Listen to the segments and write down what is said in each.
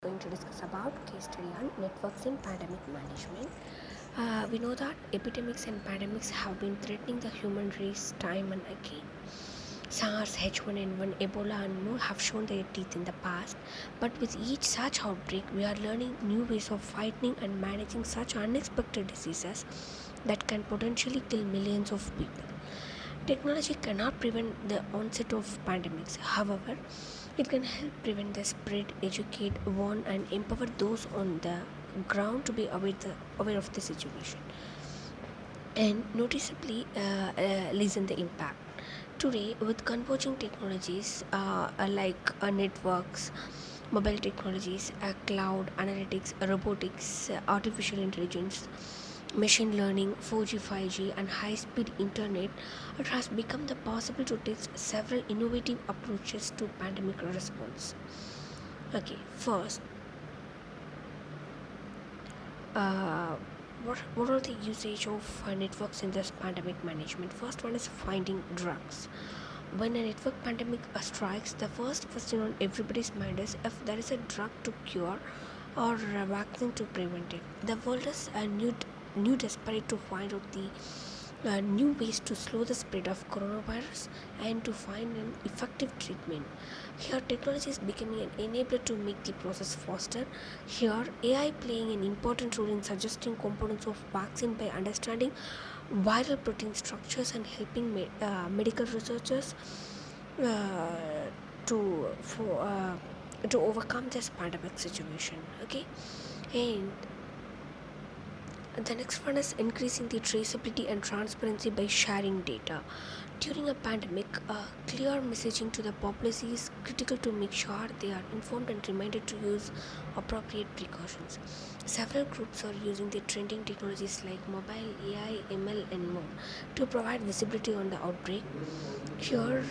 going to discuss about case study on networks in pandemic management. We know that epidemics and pandemics have been threatening the human race time and again. SARS, H1N1, Ebola, and more have shown their teeth in the past. But with each such outbreak, we are learning new ways of fighting and managing such unexpected diseases that can potentially kill millions of people. Technology cannot prevent the onset of pandemics. However, it can help prevent the spread, educate, warn, and empower those on the ground to be aware of the situation and noticeably lessen the impact. Today, with converging technologies like networks, mobile technologies, cloud, analytics, robotics, artificial intelligence, machine learning, 4G, 5G, and high speed internet, it has become the possible to test several innovative approaches to pandemic response. Okay, first, uh, what are the usage of networks in this pandemic management? First one is finding drugs. When a network pandemic strikes, the first question on everybody's mind is if there is a drug to cure or a vaccine to prevent it. The world is new desperate to find out the new ways to slow the spread of coronavirus and to find an effective treatment. Here, technology is becoming an enabler to make the process faster. Here, AI playing an important role in suggesting components of vaccine by understanding viral protein structures and helping medical researchers uh, to for to overcome this pandemic situation. Okay, and the next one is increasing the traceability and transparency by sharing data. During a pandemic, clear messaging to the populace is critical to make sure they are informed and reminded to use appropriate precautions. Several groups are using the trending technologies like mobile, AI, ML, and more to provide visibility on the outbreak. Here,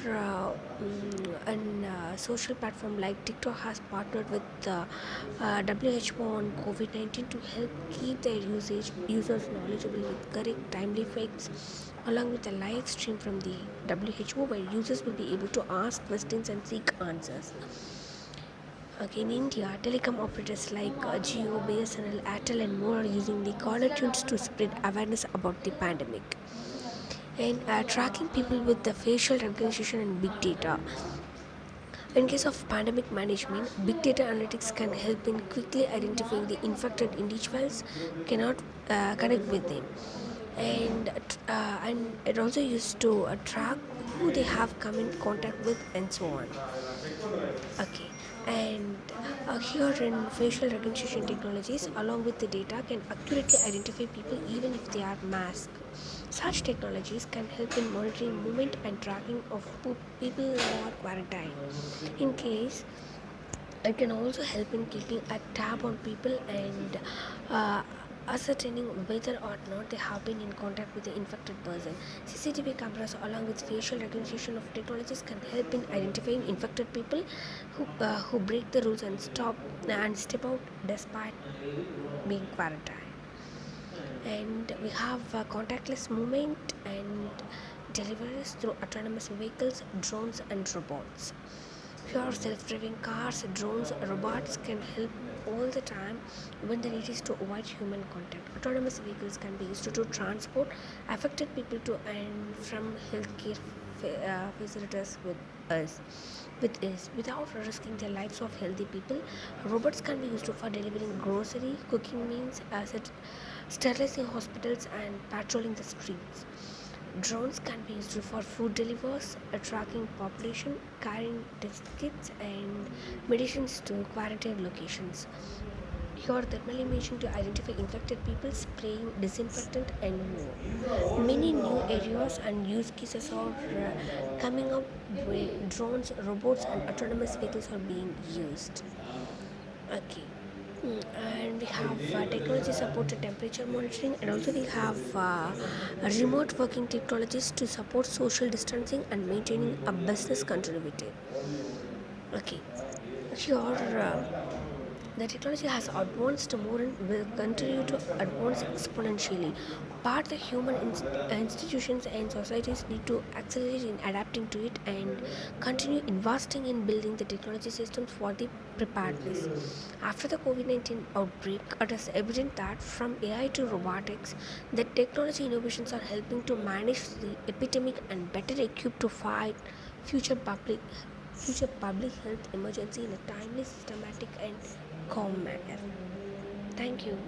an social platform like TikTok has partnered with WHO on COVID-19 to help keep their users knowledgeable with correct, timely facts, along with a live stream from the WHO, where users will be able to ask questions and seek answers. Okay, in India, telecom operators like Jio, BSNL, Airtel, and more are using the caller tunes to spread awareness about the pandemic and tracking people with the facial recognition and big data. In case of pandemic management, big data analytics can help in quickly identifying the infected individuals cannot connect with them, and it also used to track who they have come in contact with and so on. Okay, and here in facial recognition technologies, along with the data, can accurately identify people even if they are masked. Such technologies can help in monitoring movement and tracking of people who are quarantined. In case it can also help in keeping a tab on people and uh, ascertaining whether or not they have been in contact with the infected person. CCTV cameras, along with facial recognition of technologies, can help in identifying infected people who break the rules and step out despite being quarantined. And we have contactless movement and deliveries through autonomous vehicles, drones, and robots. Pure self-driving cars, drones, robots can help all the time when the need is to avoid human contact. Autonomous vehicles can be used to transport affected people to and from healthcare facilities with us without risking the lives of healthy people. Robots can be used for delivering grocery, cooking meals, sterilizing hospitals, and patrolling the streets. Drones can be used for food deliveries, tracking population, carrying test kits and medicines to quarantine locations. Here, thermal imaging to identify infected people, spraying disinfectant, and more. Many new areas and use cases are coming up where drones, robots, and autonomous vehicles are being used. Okay. And we have technology supported temperature monitoring, and also we have remote working technologies to support social distancing and maintaining a business continuity. Okay, here The technology has advanced more and will continue to advance exponentially. But the human institutions and societies need to accelerate in adapting to it and continue investing in building the technology systems for the preparedness. After the COVID 19 outbreak, it is evident that from AI to robotics, the technology innovations are helping to manage the epidemic and better equipped to fight future public future public health emergency in a timely, systematic, and calm manner. Thank you.